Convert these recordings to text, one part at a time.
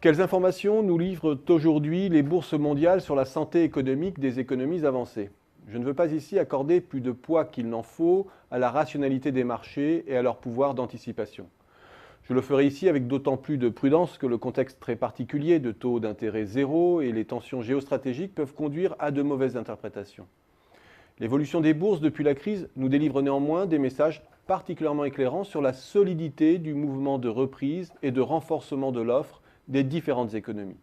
Quelles informations nous livrent aujourd'hui les bourses mondiales sur la santé économique des économies avancées? Je ne veux pas ici accorder plus de poids qu'il n'en faut à la rationalité des marchés et à leur pouvoir d'anticipation. Je le ferai ici avec d'autant plus de prudence que le contexte très particulier de taux d'intérêt zéro et les tensions géostratégiques peuvent conduire à de mauvaises interprétations. L'évolution des bourses depuis la crise nous délivre néanmoins des messages particulièrement éclairants sur la solidité du mouvement de reprise et de renforcement de l'offre des différentes économies.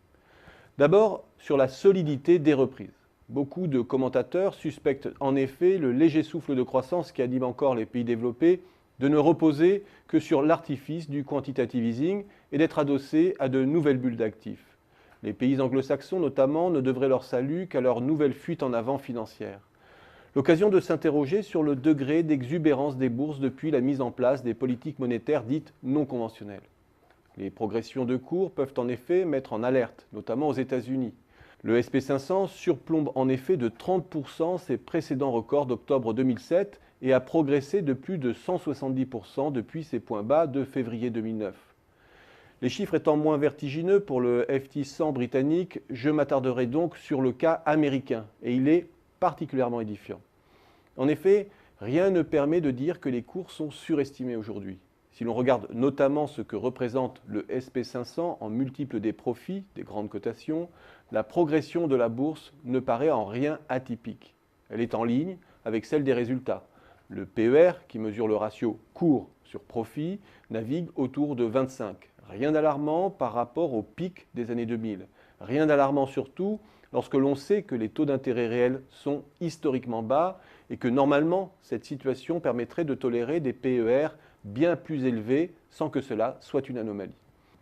D'abord, sur la solidité des reprises. Beaucoup de commentateurs suspectent en effet le léger souffle de croissance qui anime encore les pays développés de ne reposer que sur l'artifice du quantitative easing et d'être adossés à de nouvelles bulles d'actifs. Les pays anglo-saxons notamment ne devraient leur salut qu'à leur nouvelle fuite en avant financière. L'occasion de s'interroger sur le degré d'exubérance des bourses depuis la mise en place des politiques monétaires dites non conventionnelles. Les progressions de cours peuvent en effet mettre en alerte, notamment aux États-Unis. Le SP500 surplombe en effet de 30% ses précédents records d'octobre 2007 et a progressé de plus de 170% depuis ses points bas de février 2009. Les chiffres étant moins vertigineux pour le FT100 britannique, je m'attarderai donc sur le cas américain, et il est particulièrement édifiant. En effet, rien ne permet de dire que les cours sont surestimés aujourd'hui. Si l'on regarde notamment ce que représente le SP500 en multiple des profits des grandes cotations, la progression de la bourse ne paraît en rien atypique. Elle est en ligne avec celle des résultats. Le PER, qui mesure le ratio cours sur profit, navigue autour de 25. Rien d'alarmant par rapport au pic des années 2000. Rien d'alarmant surtout lorsque l'on sait que les taux d'intérêt réels sont historiquement bas et que normalement cette situation permettrait de tolérer des PER bien plus élevés sans que cela soit une anomalie.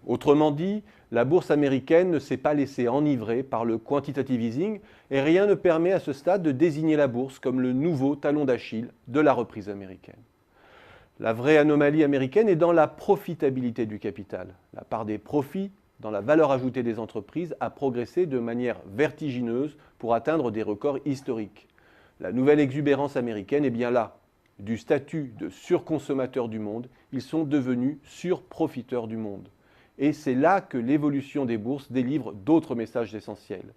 Autrement dit, la bourse américaine ne s'est pas laissée enivrer par le quantitative easing et rien ne permet à ce stade de désigner la bourse comme le nouveau talon d'Achille de la reprise américaine. La vraie anomalie américaine est dans la profitabilité du capital. La part des profits dans la valeur ajoutée des entreprises a progressé de manière vertigineuse pour atteindre des records historiques. La nouvelle exubérance américaine est bien là. Du statut de surconsommateur du monde, ils sont devenus surprofiteurs du monde. Et c'est là que l'évolution des bourses délivre d'autres messages essentiels.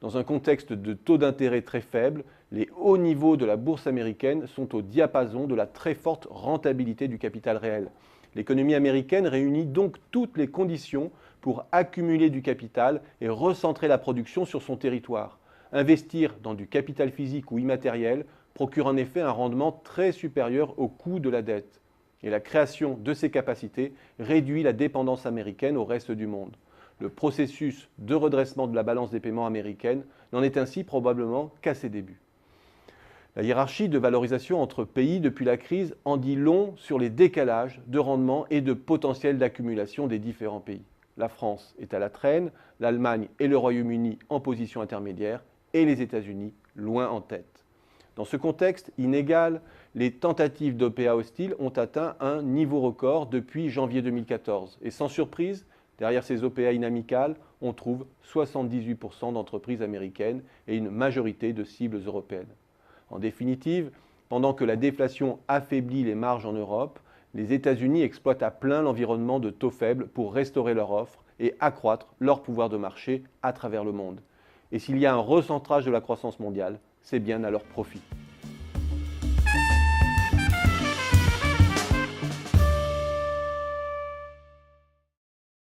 Dans un contexte de taux d'intérêt très faible, les hauts niveaux de la bourse américaine sont au diapason de la très forte rentabilité du capital réel. L'économie américaine réunit donc toutes les conditions pour accumuler du capital et recentrer la production sur son territoire. Investir dans du capital physique ou immatériel procure en effet un rendement très supérieur au coût de la dette. Et la création de ces capacités réduit la dépendance américaine au reste du monde. Le processus de redressement de la balance des paiements américaine n'en est ainsi probablement qu'à ses débuts. La hiérarchie de valorisation entre pays depuis la crise en dit long sur les décalages de rendement et de potentiel d'accumulation des différents pays. La France est à la traîne, l'Allemagne et le Royaume-Uni en position intermédiaire et les États-Unis loin en tête. Dans ce contexte inégal, les tentatives d'OPA hostiles ont atteint un niveau record depuis janvier 2014. Et sans surprise, derrière ces OPA inamicales, on trouve 78% d'entreprises américaines et une majorité de cibles européennes. En définitive, pendant que la déflation affaiblit les marges en Europe, les États-Unis exploitent à plein l'environnement de taux faibles pour restaurer leur offre et accroître leur pouvoir de marché à travers le monde. Et s'il y a un recentrage de la croissance mondiale, c'est bien à leur profit.